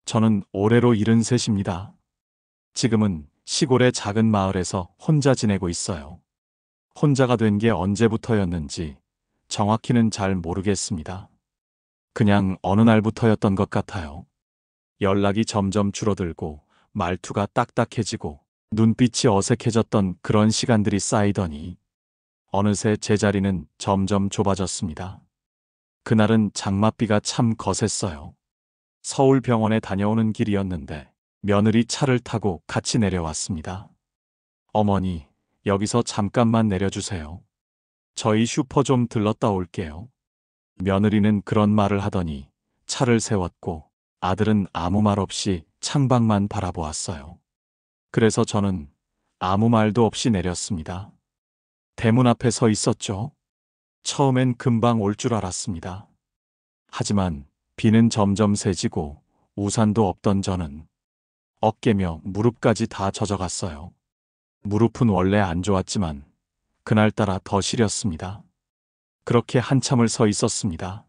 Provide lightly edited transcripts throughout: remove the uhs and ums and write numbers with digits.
저는 올해로 73입니다. 지금은 시골의 작은 마을에서 혼자 지내고 있어요. 혼자가 된 게 언제부터였는지 정확히는 잘 모르겠습니다. 그냥 어느 날부터였던 것 같아요. 연락이 점점 줄어들고 말투가 딱딱해지고 눈빛이 어색해졌던 그런 시간들이 쌓이더니 어느새 제자리는 점점 좁아졌습니다. 그날은 장맛비가 참 거셌어요. 서울 병원에 다녀오는 길이었는데 며느리 차를 타고 같이 내려왔습니다. 어머니, 여기서 잠깐만 내려주세요. 저희 슈퍼 좀 들렀다 올게요. 며느리는 그런 말을 하더니 차를 세웠고 아들은 아무 말 없이 창밖만 바라보았어요. 그래서 저는 아무 말도 없이 내렸습니다. 대문 앞에 서 있었죠. 처음엔 금방 올 줄 알았습니다. 하지만 비는 점점 세지고 우산도 없던 저는 어깨며 무릎까지 다 젖어갔어요. 무릎은 원래 안 좋았지만 그날따라 더 시렸습니다. 그렇게 한참을 서 있었습니다.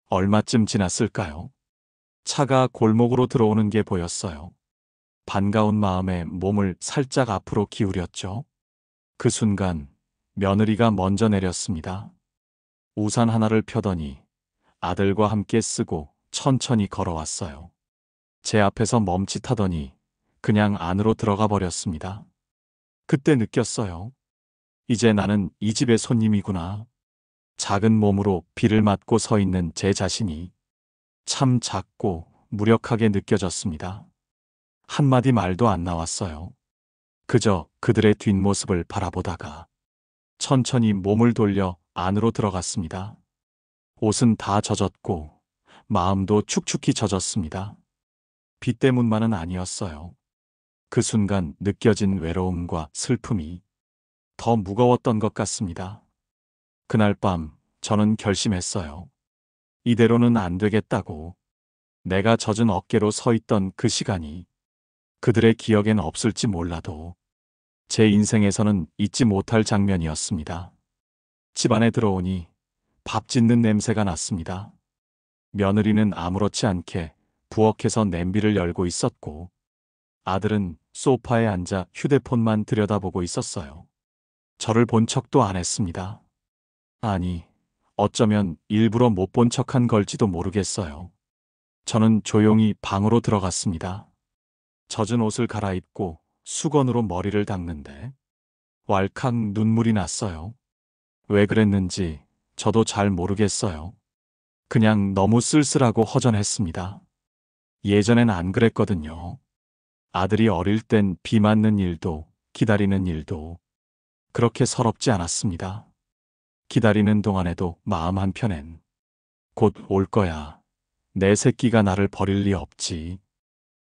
얼마쯤 지났을까요? 차가 골목으로 들어오는 게 보였어요. 반가운 마음에 몸을 살짝 앞으로 기울였죠. 그 순간 며느리가 먼저 내렸습니다. 우산 하나를 펴더니 아들과 함께 쓰고 천천히 걸어왔어요. 제 앞에서 멈칫하더니 그냥 안으로 들어가 버렸습니다. 그때 느꼈어요. 이제 나는 이 집의 손님이구나. 작은 몸으로 비를 맞고 서 있는 제 자신이 참 작고 무력하게 느껴졌습니다. 한마디 말도 안 나왔어요. 그저 그들의 뒷모습을 바라보다가 천천히 몸을 돌려 안으로 들어갔습니다. 옷은 다 젖었고 마음도 축축히 젖었습니다. 비 때문만은 아니었어요. 그 순간 느껴진 외로움과 슬픔이 더 무거웠던 것 같습니다. 그날 밤 저는 결심했어요. 이대로는 안 되겠다고. 내가 젖은 어깨로 서 있던 그 시간이 그들의 기억엔 없을지 몰라도 제 인생에서는 잊지 못할 장면이었습니다. 집 안에 들어오니 밥 짓는 냄새가 났습니다. 며느리는 아무렇지 않게 부엌에서 냄비를 열고 있었고 아들은 소파에 앉아 휴대폰만 들여다보고 있었어요. 저를 본 척도 안 했습니다. 아니, 어쩌면 일부러 못 본 척한 걸지도 모르겠어요. 저는 조용히 방으로 들어갔습니다. 젖은 옷을 갈아입고 수건으로 머리를 닦는데 왈칵 눈물이 났어요. 왜 그랬는지 저도 잘 모르겠어요. 그냥 너무 쓸쓸하고 허전했습니다. 예전엔 안 그랬거든요. 아들이 어릴 땐 비 맞는 일도 기다리는 일도 그렇게 서럽지 않았습니다. 기다리는 동안에도 마음 한편엔 곧 올 거야. 내 새끼가 나를 버릴 리 없지.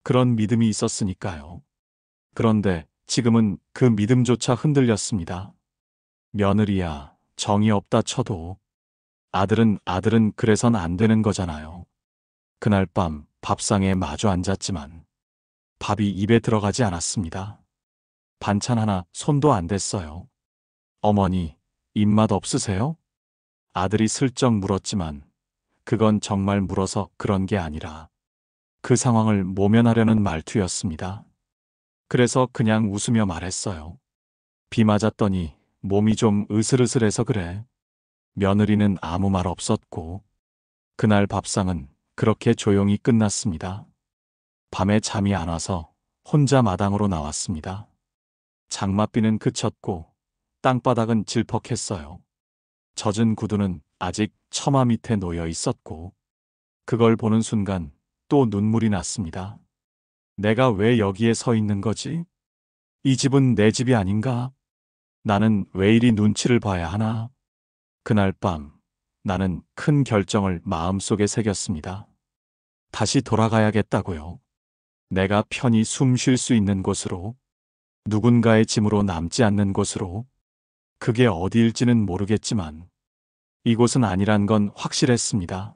그런 믿음이 있었으니까요. 그런데 지금은 그 믿음조차 흔들렸습니다. 며느리야, 정이 없다 쳐도 아들은 그래선 안 되는 거잖아요. 그날 밤 밥상에 마주 앉았지만 밥이 입에 들어가지 않았습니다. 반찬 하나 손도 안 댔어요. 어머니, 입맛 없으세요? 아들이 슬쩍 물었지만 그건 정말 물어서 그런 게 아니라 그 상황을 모면하려는 말투였습니다. 그래서 그냥 웃으며 말했어요. 비 맞았더니 몸이 좀 으슬으슬해서 그래. 며느리는 아무 말 없었고 그날 밥상은 그렇게 조용히 끝났습니다. 밤에 잠이 안 와서 혼자 마당으로 나왔습니다. 장맛비는 그쳤고 땅바닥은 질퍽했어요. 젖은 구두는 아직 처마 밑에 놓여 있었고 그걸 보는 순간 또 눈물이 났습니다. 내가 왜 여기에 서 있는 거지? 이 집은 내 집이 아닌가? 나는 왜 이리 눈치를 봐야 하나? 그날 밤 나는 큰 결정을 마음속에 새겼습니다. 다시 돌아가야겠다고요. 내가 편히 숨 쉴 수 있는 곳으로, 누군가의 짐으로 남지 않는 곳으로. 그게 어디일지는 모르겠지만 이곳은 아니란 건 확실했습니다.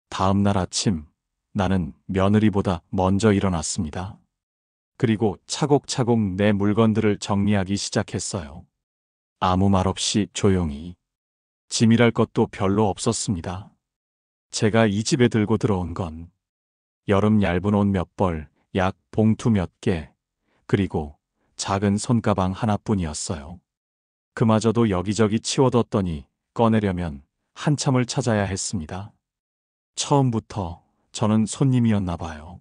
다음 날 아침 나는 며느리보다 먼저 일어났습니다. 그리고 차곡차곡 내 물건들을 정리하기 시작했어요. 아무 말 없이 조용히. 짐이랄 것도 별로 없었습니다. 제가 이 집에 들고 들어온 건 여름 얇은 옷 몇 벌, 약 봉투 몇 개, 그리고 작은 손가방 하나뿐이었어요. 그마저도 여기저기 치워뒀더니 꺼내려면 한참을 찾아야 했습니다. 처음부터 저는 손님이었나 봐요.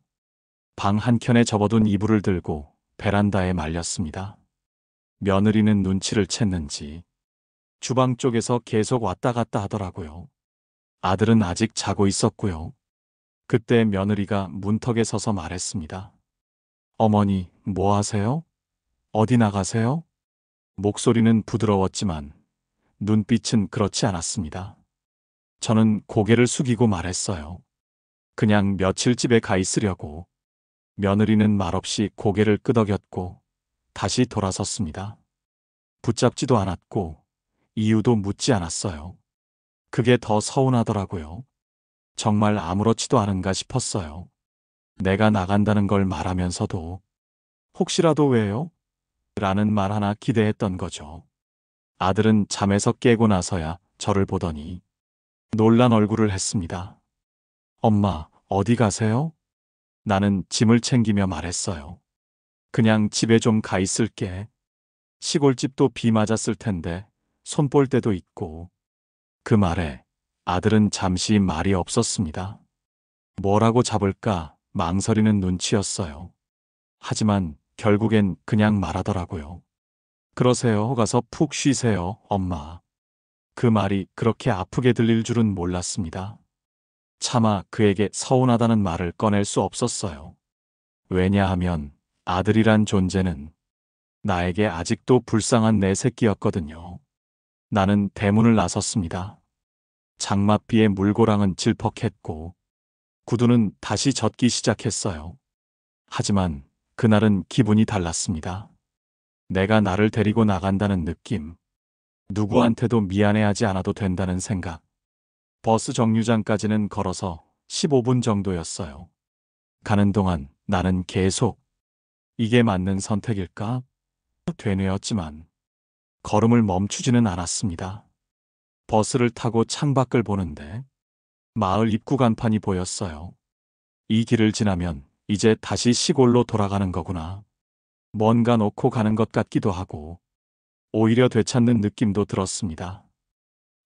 방 한켠에 접어둔 이불을 들고 베란다에 말렸습니다. 며느리는 눈치를 챘는지 주방 쪽에서 계속 왔다 갔다 하더라고요. 아들은 아직 자고 있었고요. 그때 며느리가 문턱에 서서 말했습니다. 어머니, 뭐 하세요? 어디 나가세요? 목소리는 부드러웠지만 눈빛은 그렇지 않았습니다. 저는 고개를 숙이고 말했어요. 그냥 며칠 집에 가 있으려고. 며느리는 말없이 고개를 끄덕였고 다시 돌아섰습니다. 붙잡지도 않았고 이유도 묻지 않았어요. 그게 더 서운하더라고요. 정말 아무렇지도 않은가 싶었어요. 내가 나간다는 걸 말하면서도 혹시라도 왜요? 라는 말 하나 기대했던 거죠. 아들은 잠에서 깨고 나서야 저를 보더니 놀란 얼굴을 했습니다. 엄마, 어디 가세요? 나는 짐을 챙기며 말했어요. 그냥 집에 좀 가 있을게. 시골집도 비 맞았을 텐데 손볼 때도 있고. 그 말에 아들은 잠시 말이 없었습니다. 뭐라고 잡을까 망설이는 눈치였어요. 하지만 결국엔 그냥 말하더라고요. 그러세요. 가서 푹 쉬세요, 엄마. 그 말이 그렇게 아프게 들릴 줄은 몰랐습니다. 차마 그에게 서운하다는 말을 꺼낼 수 없었어요. 왜냐하면 아들이란 존재는 나에게 아직도 불쌍한 내 새끼였거든요. 나는 대문을 나섰습니다. 장맛비에 물고랑은 질퍽했고 구두는 다시 젖기 시작했어요. 하지만 그날은 기분이 달랐습니다. 내가 나를 데리고 나간다는 느낌, 누구한테도 미안해하지 않아도 된다는 생각. 버스 정류장까지는 걸어서 15분 정도였어요. 가는 동안 나는 계속 이게 맞는 선택일까? 되뇌었지만 걸음을 멈추지는 않았습니다. 버스를 타고 창밖을 보는데 마을 입구 간판이 보였어요. 이 길을 지나면 이제 다시 시골로 돌아가는 거구나. 뭔가 놓고 가는 것 같기도 하고 오히려 되찾는 느낌도 들었습니다.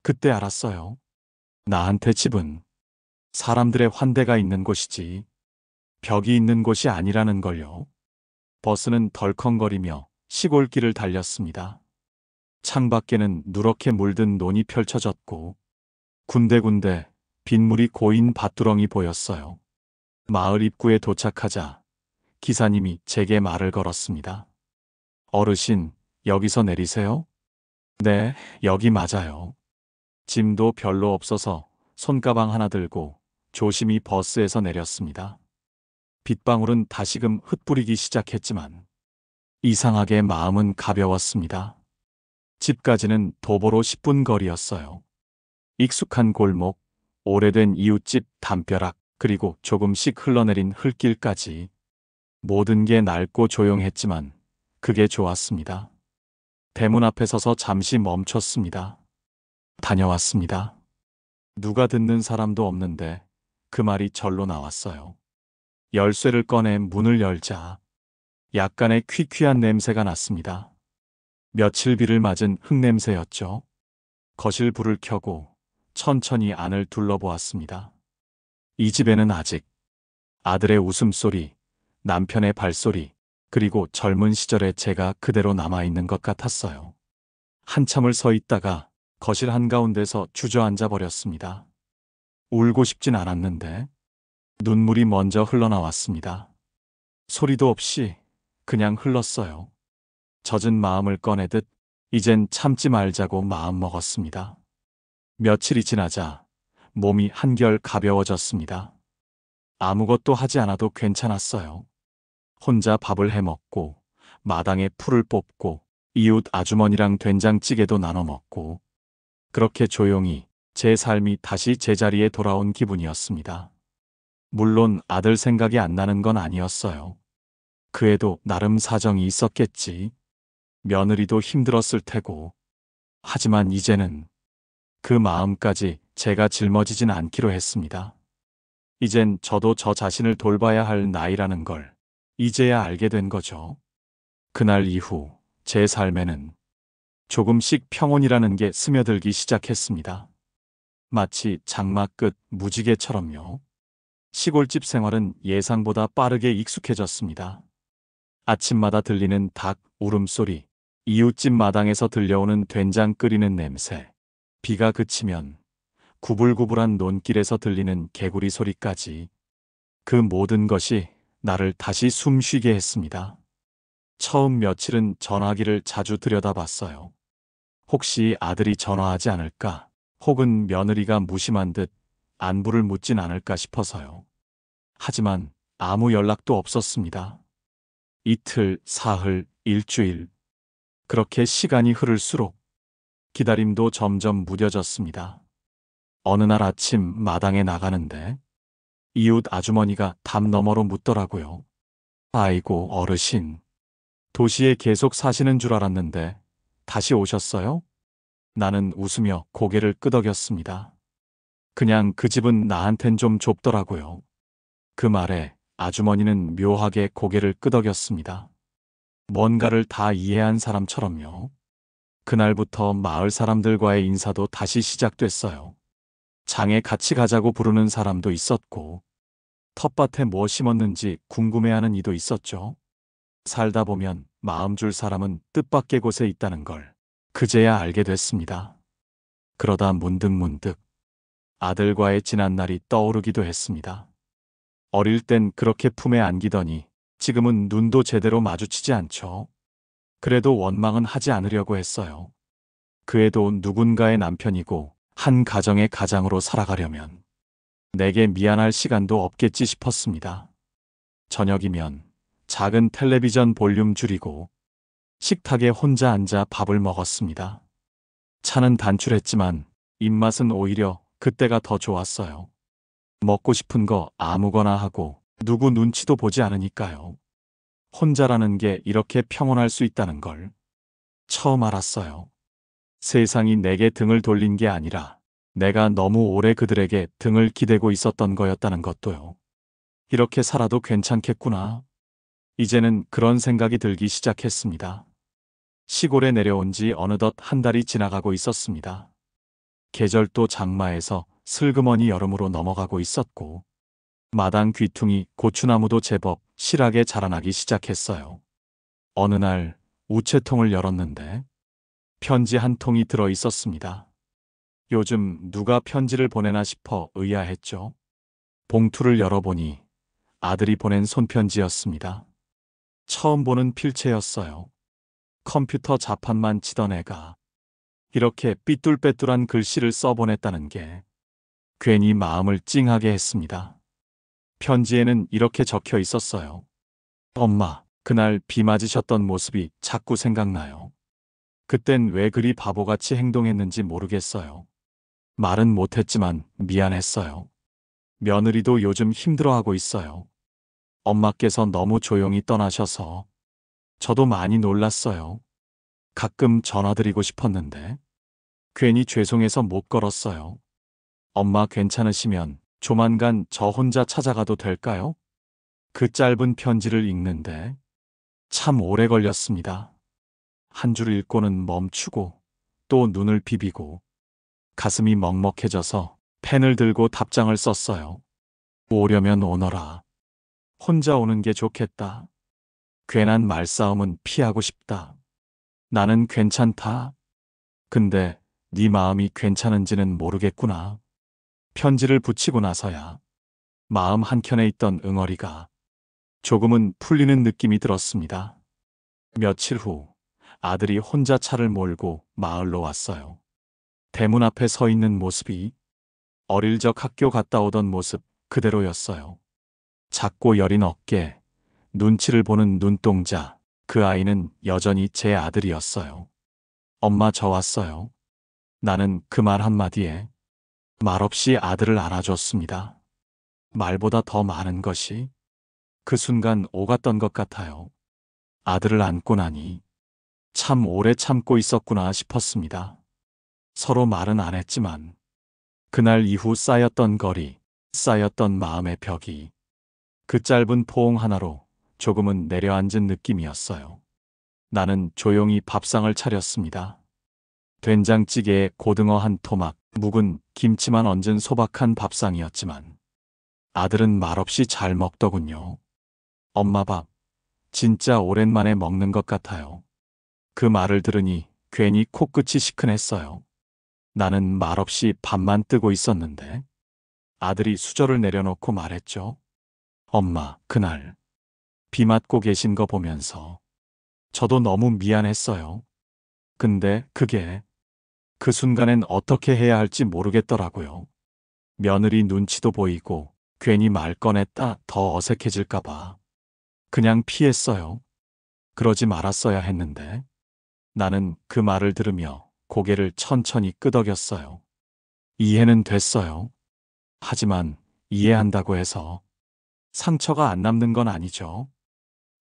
그때 알았어요. 나한테 집은 사람들의 환대가 있는 곳이지 벽이 있는 곳이 아니라는 걸요. 버스는 덜컹거리며 시골길을 달렸습니다. 창밖에는 누렇게 물든 논이 펼쳐졌고 군데군데 빗물이 고인 밭두렁이 보였어요. 마을 입구에 도착하자 기사님이 제게 말을 걸었습니다. 어르신, 여기서 내리세요? 네, 여기 맞아요. 짐도 별로 없어서 손가방 하나 들고 조심히 버스에서 내렸습니다. 빗방울은 다시금 흩뿌리기 시작했지만 이상하게 마음은 가벼웠습니다. 집까지는 도보로 10분 거리였어요. 익숙한 골목, 오래된 이웃집 담벼락, 그리고 조금씩 흘러내린 흙길까지 모든 게 낡고 조용했지만 그게 좋았습니다. 대문 앞에 서서 잠시 멈췄습니다. 다녀왔습니다. 누가 듣는 사람도 없는데 그 말이 절로 나왔어요. 열쇠를 꺼내 문을 열자 약간의 퀴퀴한 냄새가 났습니다. 며칠 비를 맞은 흙냄새였죠. 거실 불을 켜고 천천히 안을 둘러보았습니다. 이 집에는 아직 아들의 웃음소리, 남편의 발소리, 그리고 젊은 시절의 제가 그대로 남아있는 것 같았어요. 한참을 서 있다가 거실 한가운데서 주저앉아 버렸습니다. 울고 싶진 않았는데 눈물이 먼저 흘러나왔습니다. 소리도 없이 그냥 흘렀어요. 젖은 마음을 꺼내듯 이젠 참지 말자고 마음먹었습니다. 며칠이 지나자 몸이 한결 가벼워졌습니다. 아무것도 하지 않아도 괜찮았어요. 혼자 밥을 해먹고 마당에 풀을 뽑고 이웃 아주머니랑 된장찌개도 나눠 먹고 그렇게 조용히 제 삶이 다시 제자리에 돌아온 기분이었습니다. 물론 아들 생각이 안 나는 건 아니었어요. 그 애도 나름 사정이 있었겠지. 며느리도 힘들었을 테고. 하지만 이제는 그 마음까지 제가 짊어지진 않기로 했습니다. 이젠 저도 저 자신을 돌봐야 할 나이라는 걸 이제야 알게 된 거죠. 그날 이후 제 삶에는 조금씩 평온이라는 게 스며들기 시작했습니다. 마치 장마 끝 무지개처럼요. 시골집 생활은 예상보다 빠르게 익숙해졌습니다. 아침마다 들리는 닭 울음소리, 이웃집 마당에서 들려오는 된장 끓이는 냄새, 비가 그치면 구불구불한 논길에서 들리는 개구리 소리까지 그 모든 것이 나를 다시 숨 쉬게 했습니다. 처음 며칠은 전화기를 자주 들여다봤어요. 혹시 아들이 전화하지 않을까? 혹은 며느리가 무심한 듯 안부를 묻진 않을까 싶어서요. 하지만 아무 연락도 없었습니다. 이틀, 사흘, 일주일. 그렇게 시간이 흐를수록 기다림도 점점 무뎌졌습니다. 어느 날 아침 마당에 나가는데 이웃 아주머니가 담 너머로 묻더라고요. 아이고, 어르신. 도시에 계속 사시는 줄 알았는데 다시 오셨어요? 나는 웃으며 고개를 끄덕였습니다. 그냥 그 집은 나한텐 좀 좁더라고요. 그 말에 아주머니는 묘하게 고개를 끄덕였습니다. 뭔가를 다 이해한 사람처럼요. 그날부터 마을 사람들과의 인사도 다시 시작됐어요. 장에 같이 가자고 부르는 사람도 있었고, 텃밭에 뭐 심었는지 궁금해하는 이도 있었죠. 살다 보면 마음 줄 사람은 뜻밖의 곳에 있다는 걸 그제야 알게 됐습니다. 그러다 문득문득 아들과의 지난 날이 떠오르기도 했습니다. 어릴 땐 그렇게 품에 안기더니 지금은 눈도 제대로 마주치지 않죠. 그래도 원망은 하지 않으려고 했어요. 그애도 누군가의 남편이고 한 가정의 가장으로 살아가려면 내게 미안할 시간도 없겠지 싶었습니다. 저녁이면 작은 텔레비전 볼륨 줄이고 식탁에 혼자 앉아 밥을 먹었습니다. 차는 단출했지만 입맛은 오히려 그때가 더 좋았어요. 먹고 싶은 거 아무거나 하고 누구 눈치도 보지 않으니까요. 혼자라는 게 이렇게 평온할 수 있다는 걸 처음 알았어요. 세상이 내게 등을 돌린 게 아니라 내가 너무 오래 그들에게 등을 기대고 있었던 거였다는 것도요. 이렇게 살아도 괜찮겠구나. 이제는 그런 생각이 들기 시작했습니다. 시골에 내려온 지 어느덧 한 달이 지나가고 있었습니다. 계절도 장마에서 슬그머니 여름으로 넘어가고 있었고, 마당 귀퉁이 고추나무도 제법 실하게 자라나기 시작했어요. 어느 날 우체통을 열었는데 편지 한 통이 들어 있었습니다. 요즘 누가 편지를 보내나 싶어 의아했죠. 봉투를 열어보니 아들이 보낸 손편지였습니다. 처음 보는 필체였어요. 컴퓨터 자판만 치던 애가 이렇게 삐뚤빼뚤한 글씨를 써보냈다는 게 괜히 마음을 찡하게 했습니다. 편지에는 이렇게 적혀 있었어요. 엄마, 그날 비 맞으셨던 모습이 자꾸 생각나요. 그땐 왜 그리 바보같이 행동했는지 모르겠어요. 말은 못했지만 미안했어요. 며느리도 요즘 힘들어하고 있어요. 엄마께서 너무 조용히 떠나셔서 저도 많이 놀랐어요. 가끔 전화드리고 싶었는데 괜히 죄송해서 못 걸었어요. 엄마 괜찮으시면 조만간 저 혼자 찾아가도 될까요? 그 짧은 편지를 읽는데 참 오래 걸렸습니다. 한 줄 읽고는 멈추고 또 눈을 비비고 가슴이 먹먹해져서 펜을 들고 답장을 썼어요. 오려면 오너라. 혼자 오는 게 좋겠다. 괜한 말싸움은 피하고 싶다. 나는 괜찮다. 근데 네 마음이 괜찮은지는 모르겠구나. 편지를 붙이고 나서야 마음 한켠에 있던 응어리가 조금은 풀리는 느낌이 들었습니다. 며칠 후 아들이 혼자 차를 몰고 마을로 왔어요. 대문 앞에 서 있는 모습이 어릴 적 학교 갔다 오던 모습 그대로였어요. 작고 여린 어깨, 눈치를 보는 눈동자, 그 아이는 여전히 제 아들이었어요. 엄마 저 왔어요. 나는 그 말 한마디에 말없이 아들을 안아줬습니다. 말보다 더 많은 것이 그 순간 오갔던 것 같아요. 아들을 안고 나니 참 오래 참고 있었구나 싶었습니다. 서로 말은 안 했지만 그날 이후 쌓였던 거리, 쌓였던 마음의 벽이 그 짧은 포옹 하나로 조금은 내려앉은 느낌이었어요. 나는 조용히 밥상을 차렸습니다. 된장찌개에 고등어 한 토막, 묵은 김치만 얹은 소박한 밥상이었지만 아들은 말없이 잘 먹더군요. 엄마 밥, 진짜 오랜만에 먹는 것 같아요. 그 말을 들으니 괜히 코끝이 시큰했어요. 나는 말없이 밥만 뜨고 있었는데 아들이 수저를 내려놓고 말했죠. 엄마, 그날 비 맞고 계신 거 보면서 저도 너무 미안했어요. 근데 그게 그 순간엔 어떻게 해야 할지 모르겠더라고요. 며느리 눈치도 보이고 괜히 말 꺼냈다 더 어색해질까봐 그냥 피했어요. 그러지 말았어야 했는데 나는 그 말을 들으며 고개를 천천히 끄덕였어요. 이해는 됐어요. 하지만 이해한다고 해서 상처가 안 남는 건 아니죠.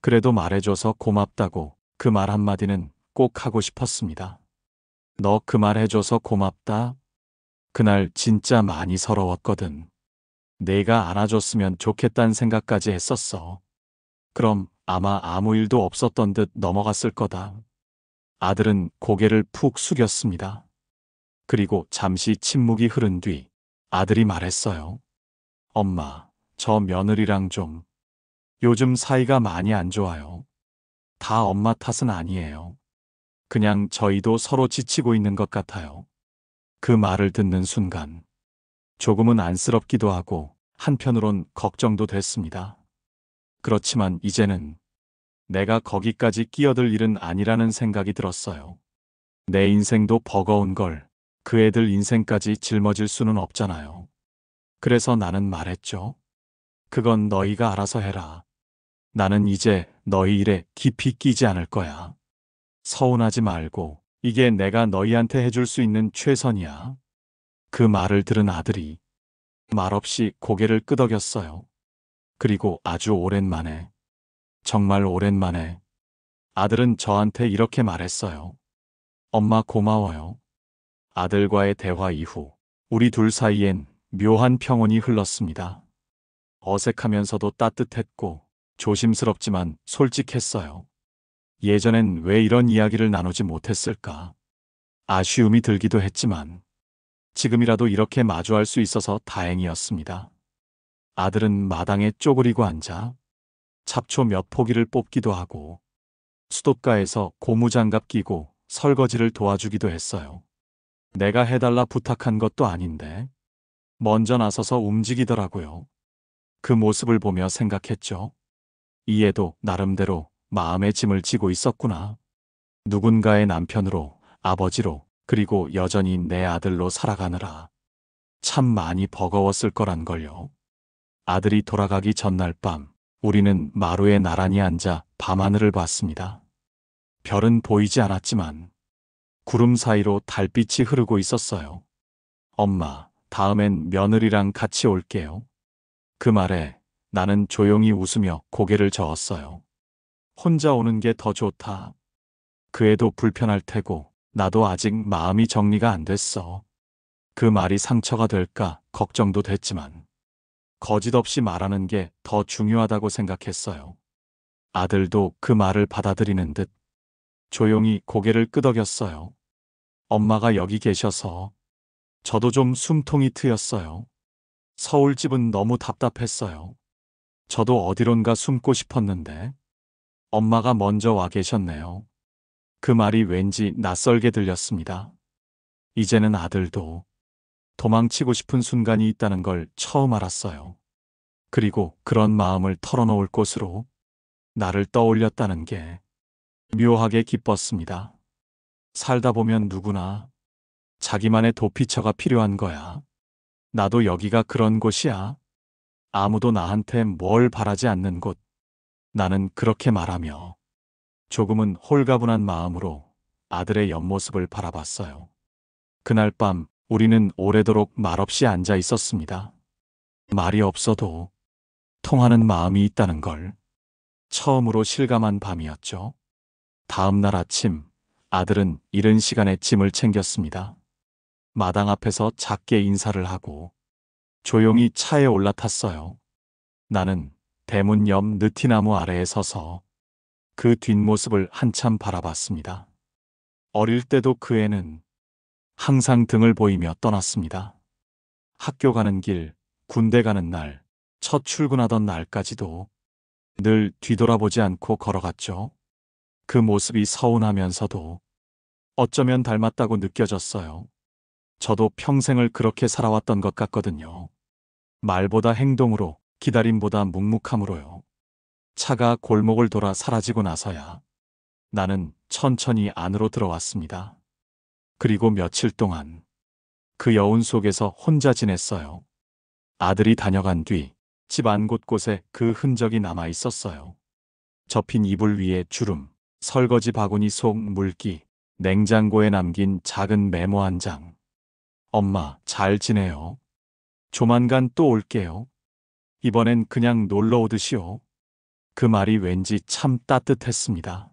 그래도 말해줘서 고맙다고 그 말 한마디는 꼭 하고 싶었습니다. 너 그 말 해줘서 고맙다. 그날 진짜 많이 서러웠거든. 내가 안아줬으면 좋겠다는 생각까지 했었어. 그럼 아마 아무 일도 없었던 듯 넘어갔을 거다. 아들은 고개를 푹 숙였습니다. 그리고 잠시 침묵이 흐른 뒤 아들이 말했어요. 엄마, 저 며느리랑 좀 요즘 사이가 많이 안 좋아요. 다 엄마 탓은 아니에요. 그냥 저희도 서로 지치고 있는 것 같아요. 그 말을 듣는 순간 조금은 안쓰럽기도 하고 한편으론 걱정도 됐습니다. 그렇지만 이제는 내가 거기까지 끼어들 일은 아니라는 생각이 들었어요. 내 인생도 버거운 걸 그 애들 인생까지 짊어질 수는 없잖아요. 그래서 나는 말했죠. 그건 너희가 알아서 해라. 나는 이제 너희 일에 깊이 끼지 않을 거야. 서운하지 말고 이게 내가 너희한테 해줄 수 있는 최선이야. 그 말을 들은 아들이 말없이 고개를 끄덕였어요. 그리고 아주 오랜만에, 정말 오랜만에 아들은 저한테 이렇게 말했어요. 엄마 고마워요. 아들과의 대화 이후 우리 둘 사이엔 묘한 평온이 흘렀습니다. 어색하면서도 따뜻했고 조심스럽지만 솔직했어요. 예전엔 왜 이런 이야기를 나누지 못했을까? 아쉬움이 들기도 했지만 지금이라도 이렇게 마주할 수 있어서 다행이었습니다. 아들은 마당에 쪼그리고 앉아 잡초 몇 포기를 뽑기도 하고 수도가에서 고무장갑 끼고 설거지를 도와주기도 했어요. 내가 해달라 부탁한 것도 아닌데 먼저 나서서 움직이더라고요. 그 모습을 보며 생각했죠. 이 애도 나름대로 마음의 짐을 지고 있었구나. 누군가의 남편으로, 아버지로, 그리고 여전히 내 아들로 살아가느라 참 많이 버거웠을 거란 걸요. 아들이 돌아가기 전날 밤 우리는 마루에 나란히 앉아 밤하늘을 봤습니다. 별은 보이지 않았지만 구름 사이로 달빛이 흐르고 있었어요. 엄마, 다음엔 며느리랑 같이 올게요. 그 말에 나는 조용히 웃으며 고개를 저었어요. 혼자 오는 게 더 좋다. 그 애도 불편할 테고 나도 아직 마음이 정리가 안 됐어. 그 말이 상처가 될까 걱정도 됐지만 거짓없이 말하는 게 더 중요하다고 생각했어요. 아들도 그 말을 받아들이는 듯 조용히 고개를 끄덕였어요. 엄마가 여기 계셔서 저도 좀 숨통이 트였어요. 서울집은 너무 답답했어요. 저도 어디론가 숨고 싶었는데 엄마가 먼저 와 계셨네요. 그 말이 왠지 낯설게 들렸습니다. 이제는 아들도 도망치고 싶은 순간이 있다는 걸 처음 알았어요. 그리고 그런 마음을 털어놓을 곳으로 나를 떠올렸다는 게 묘하게 기뻤습니다. 살다 보면 누구나 자기만의 도피처가 필요한 거야. 나도 여기가 그런 곳이야. 아무도 나한테 뭘 바라지 않는 곳. 나는 그렇게 말하며 조금은 홀가분한 마음으로 아들의 옆모습을 바라봤어요. 그날 밤 우리는 오래도록 말없이 앉아 있었습니다. 말이 없어도 통하는 마음이 있다는 걸 처음으로 실감한 밤이었죠. 다음 날 아침 아들은 이른 시간에 짐을 챙겼습니다. 마당 앞에서 작게 인사를 하고 조용히 차에 올라탔어요. 나는 대문 옆 느티나무 아래에 서서 그 뒷모습을 한참 바라봤습니다. 어릴 때도 그 애는 항상 등을 보이며 떠났습니다. 학교 가는 길, 군대 가는 날, 첫 출근하던 날까지도 늘 뒤돌아보지 않고 걸어갔죠. 그 모습이 서운하면서도 어쩌면 닮았다고 느껴졌어요. 저도 평생을 그렇게 살아왔던 것 같거든요. 말보다 행동으로, 기다림보다 묵묵함으로요. 차가 골목을 돌아 사라지고 나서야 나는 천천히 안으로 들어왔습니다. 그리고 며칠 동안 그 여운 속에서 혼자 지냈어요. 아들이 다녀간 뒤 집 안 곳곳에 그 흔적이 남아 있었어요. 접힌 이불 위에 주름, 설거지 바구니 속 물기, 냉장고에 남긴 작은 메모 한 장. 엄마, 잘 지내요. 조만간 또 올게요. 이번엔 그냥 놀러 오듯이요. 그 말이 왠지 참 따뜻했습니다.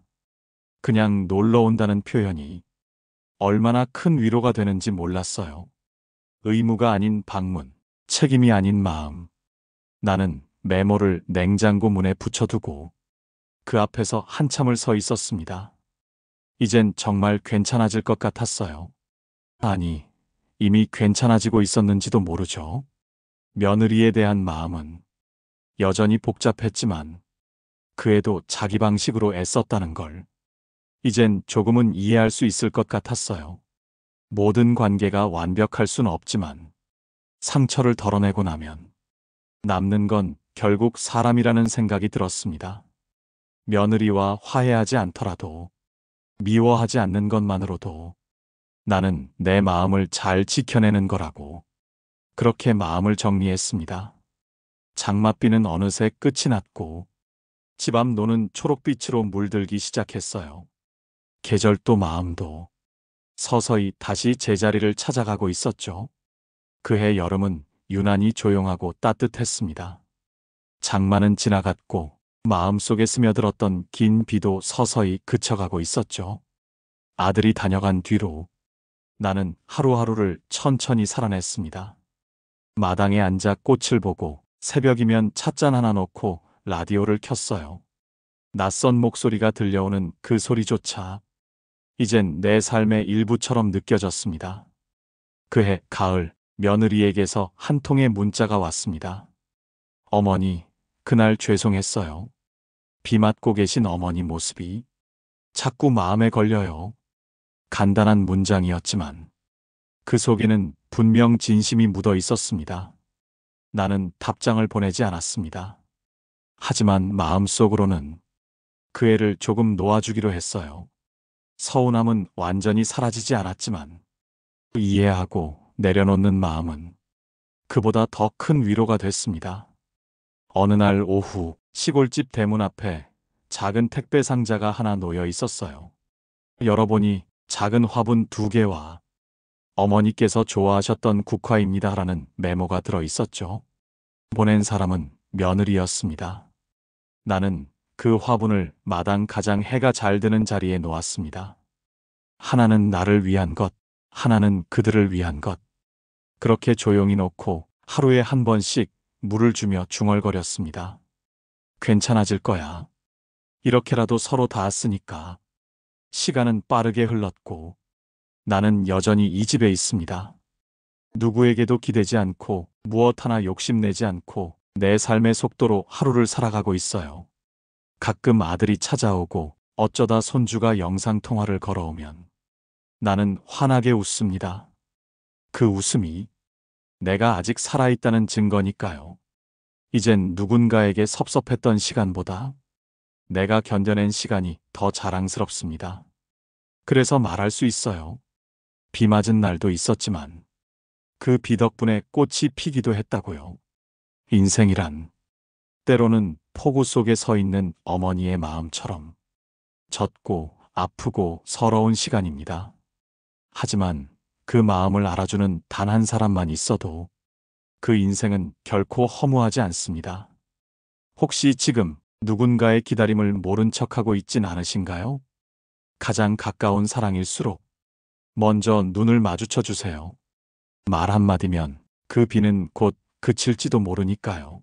그냥 놀러 온다는 표현이 얼마나 큰 위로가 되는지 몰랐어요. 의무가 아닌 방문, 책임이 아닌 마음. 나는 메모를 냉장고 문에 붙여두고 그 앞에서 한참을 서 있었습니다. 이젠 정말 괜찮아질 것 같았어요. 아니, 이미 괜찮아지고 있었는지도 모르죠. 며느리에 대한 마음은 여전히 복잡했지만 그 애도 자기 방식으로 애썼다는 걸 이젠 조금은 이해할 수 있을 것 같았어요. 모든 관계가 완벽할 수는 없지만 상처를 덜어내고 나면 남는 건 결국 사람이라는 생각이 들었습니다. 며느리와 화해하지 않더라도 미워하지 않는 것만으로도 나는 내 마음을 잘 지켜내는 거라고 그렇게 마음을 정리했습니다. 장맛비는 어느새 끝이 났고 집 앞 노는 초록빛으로 물들기 시작했어요. 계절도 마음도 서서히 다시 제자리를 찾아가고 있었죠. 그해 여름은 유난히 조용하고 따뜻했습니다. 장마는 지나갔고 마음속에 스며들었던 긴 비도 서서히 그쳐가고 있었죠. 아들이 다녀간 뒤로 나는 하루하루를 천천히 살아냈습니다. 마당에 앉아 꽃을 보고 새벽이면 찻잔 하나 놓고 라디오를 켰어요. 낯선 목소리가 들려오는 그 소리조차 이젠 내 삶의 일부처럼 느껴졌습니다. 그해 가을 며느리에게서 한 통의 문자가 왔습니다. 어머니, 그날 죄송했어요. 비 맞고 계신 어머니 모습이 자꾸 마음에 걸려요. 간단한 문장이었지만 그 속에는 분명 진심이 묻어 있었습니다. 나는 답장을 보내지 않았습니다. 하지만 마음속으로는 그 애를 조금 놓아주기로 했어요. 서운함은 완전히 사라지지 않았지만 이해하고 내려놓는 마음은 그보다 더 큰 위로가 됐습니다. 어느 날 오후 시골집 대문 앞에 작은 택배 상자가 하나 놓여 있었어요. 열어보니 작은 화분 2개와 어머니께서 좋아하셨던 국화입니다라는 메모가 들어 있었죠. 보낸 사람은 며느리였습니다. 나는 그 화분을 마당 가장 해가 잘 드는 자리에 놓았습니다. 하나는 나를 위한 것, 하나는 그들을 위한 것. 그렇게 조용히 놓고 하루에 한 번씩 물을 주며 중얼거렸습니다. 괜찮아질 거야. 이렇게라도 서로 닿았으니까. 시간은 빠르게 흘렀고 나는 여전히 이 집에 있습니다. 누구에게도 기대지 않고 무엇 하나 욕심내지 않고 내 삶의 속도로 하루를 살아가고 있어요. 가끔 아들이 찾아오고 어쩌다 손주가 영상통화를 걸어오면 나는 환하게 웃습니다. 그 웃음이 내가 아직 살아있다는 증거니까요. 이젠 누군가에게 섭섭했던 시간보다 내가 견뎌낸 시간이 더 자랑스럽습니다. 그래서 말할 수 있어요. 비 맞은 날도 있었지만 그 비 덕분에 꽃이 피기도 했다고요. 인생이란 때로는 폭우 속에 서 있는 어머니의 마음처럼 젖고 아프고 서러운 시간입니다. 하지만 그 마음을 알아주는 단 한 사람만 있어도 그 인생은 결코 허무하지 않습니다. 혹시 지금 누군가의 기다림을 모른 척하고 있진 않으신가요? 가장 가까운 사랑일수록 먼저 눈을 마주쳐 주세요. 말 한마디면 그 비는 곧 그칠지도 모르니까요.